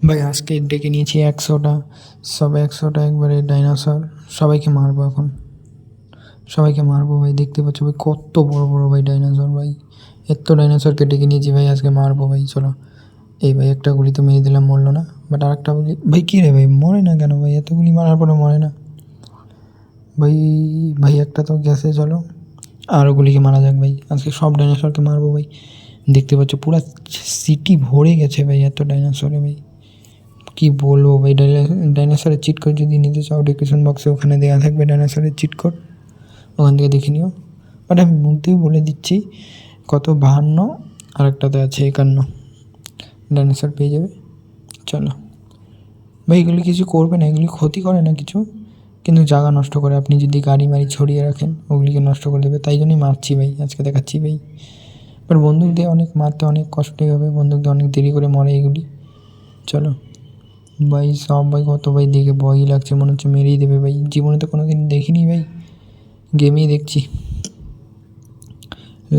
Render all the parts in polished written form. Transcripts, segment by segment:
ভাই আজকে ডেকে নিয়েছি 100টা, সব 100টা একবারে ডাইনোসর। সবাইকে মারবো এখন, সবাইকে মারবো ভাই। দেখতে পাচ্ছ ভাই কত বড় বড় ভাই ডাইনোসর ভাই। এত ডাইনোসরকে ডেকে নিয়েছি ভাই, আজকে মারবো ভাই। চলো এই ভাই, একটা গুলি তো মেরে দিলাম, মরলো না। বাট আরেকটা গুলি ভাই, কী রে ভাই মরে না কেন ভাই? এত গুলি মারার পরে মরে না ভাই। ভাই একটা তো গেছে, চলো আরও গুলিকে মারা যাক ভাই। আজকে সব ডাইনোসরকে মারবো ভাই। দেখতে পাচ্ছ পুরা সিটি ভরে গেছে ভাই এত ডাইনোসরে ভাই। কি বলবো ভাই, ডাইনোসরের চিট কোড যদি নিতে চাও ডিসক্রিপশন বক্সে ওখানে দেওয়া থাকবে ডাইনোসরের চিট কোড, ওখান থেকে দেখে নিও। বাট আমি মুখ দিয়ে বলে দিচ্ছি কত 52, আরেকটাতে আছে 51 ডাইনোসর পেয়ে যাবে। চলো ভাই, এগুলি কিছু করবে না, এগুলি ক্ষতি করে না কিছু, কিন্তু জায়গা নষ্ট করে। আপনি যদি গাড়ি মারি ছড়িয়ে রাখেন ওগুলিকে নষ্ট করে দেবে, তাই জন্যই মারছি ভাই, আজকে দেখাচ্ছি ভাই। বাট বন্দুক দিয়ে অনেক মারতে অনেক কষ্টই হবে, বন্দুক দিয়ে অনেক দেরি করে মরে এগুলি। চলো ভাই, সব ভাই কত ভাই দেখে ভয়ই লাগছে, মনে হচ্ছে মেরেই দেবে ভাই। জীবনে তো কোনো দিন দেখিনি ভাই, গেমেই দেখছি,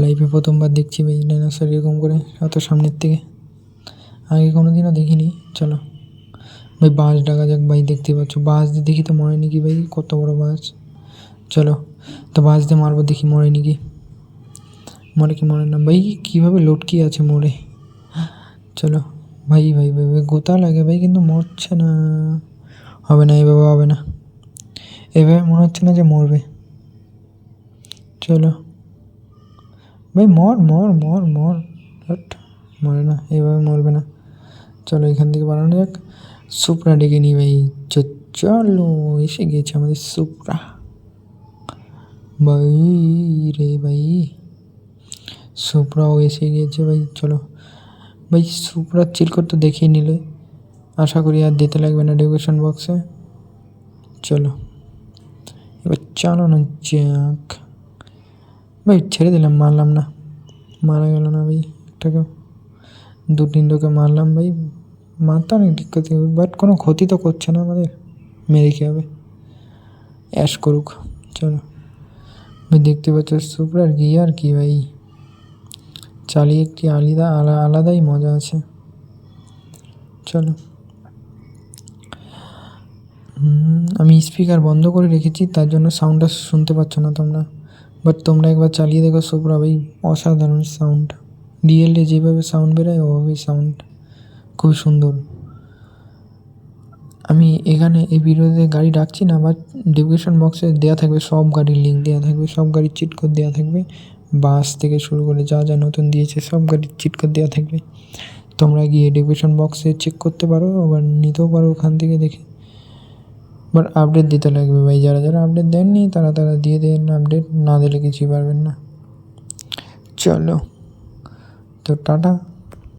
লাইফে প্রথমবার দেখছি ভাই ডাইনোসর এরকম করে এত সামনের থেকে, আগে কোনো দিনও দেখিনি। চলো ভাই বাস ডাকা যাক ভাই। দেখতে পাচ্ছ বাস দিয়ে দেখি তো মরে নাকি ভাই, কত বড় বাস। চলো তো বাস দিয়ে মারবো, দেখি মরে নাকি, মরে কি মরে না ভাই। কীভাবে লটকি আছে মরে। চলো ভাই ভাই ভাই ভাই, গোতা লাগে ভাই কিন্তু মরছে না। হবে না এভাবে, হবে না এভাবে, মনে হচ্ছে না যে মরবে। চলো ভাই মর মর মর মর, বাট মরে না, এভাবে মরবে না। চলো এখান থেকে বানানো যাক। সুপরা ডেকে নিই ভাই। চলো এসে গিয়েছে আমাদের সুপরা ভাই রে ভাই, সুপরাও এসে গিয়েছে ভাই। চলো ভাই, সুপরা চিল করতে দেখিয়ে নিলে আশা করি আর দিতে লাগবে না ডেসক্রিপশন বক্সে। চলো এবার চালানো যাক ভাই। ছেড়ে দিলাম, মারলাম না, মারা গেল না ভাই। একটাকে 2-3টোকে মারলাম ভাই, মারতে অনেক দিক্কত হবে, বাট কোনো ক্ষতি তো করছে না আমাদের, মেরে কী হবে, অ্যাশ করুক। চলো ভাই, দেখতে পাচ্ছ সুপার গিয়ার কি ভাই, চালিয়ে একটি আলাদাই মজা আছে। চলো আমি স্পিকার বন্ধ করে রেখেছি, তার জন্য সাউন্ডটা শুনতে পাচ্ছ না তোমরা, বাট তোমরা একবার চালিয়ে দেখো সুপরা ভাই, অসাধারণ সাউন্ড। ডিএলএ যেভাবে সাউন্ড বেরোয় ওভাবেই সাউন্ড, খুব সুন্দর। আমি এখানে এই ভিডিওতে গাড়ি ডাকছি না, বাট ডেসক্রিপশন বক্সে দেওয়া থাকবে সব গাড়ির লিঙ্ক দেওয়া থাকবে, সব গাড়ির চিট কোড দেওয়া থাকবে। বাস থেকে শুরু করে যা যা নতুন দিয়েছে সব গাড়ির চিট কোড দেওয়া থাকবে, তোমরা গিয়ে ডেসক্রিপশন বক্সে চেক করতে পারো, আবার নিতেও পারো ওখান থেকে দেখে। বাট আপডেট দিতে লাগবে ভাই, যারা যারা আপডেট দেননি তারা তারা দিয়ে দেন, আপডেট না দিলে কিছুই পারবেন না। চলো তো টাটা।